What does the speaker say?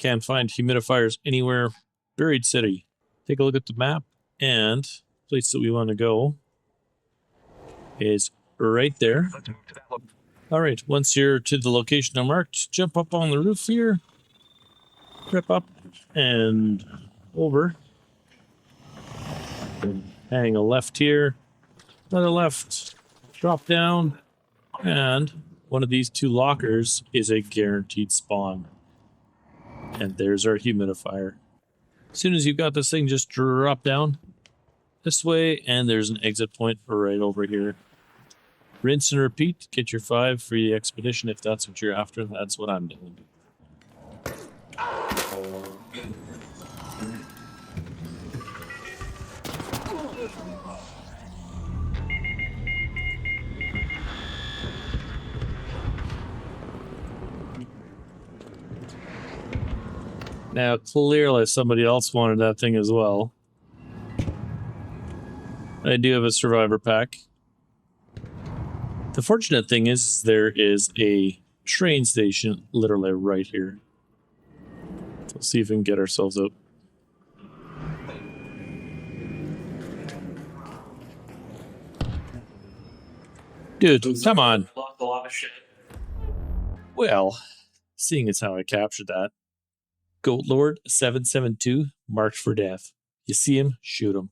Can't find humidifiers anywhere. Buried city. Take a look at the map, and the place that we want to go is right there. All right, once you're to the location I marked, jump up on the roof here, rip up and over. Hang a left here, another left, drop down, and one of these two lockers is a guaranteed spawn. And there's our humidifier. As soon as you've got this thing, just drop down this way, and there's an exit point right over here. Rinse and repeat. Get your 5 for the expedition if that's what you're after. That's what I'm doing. Now, clearly somebody else wanted that thing as well. I do have a survivor pack. The fortunate thing is there is a train station literally right here. Let's see if we can get ourselves out. Dude, come on. Well, seeing as how I captured that. Goat Lord 772, marked for death. You see him, shoot him.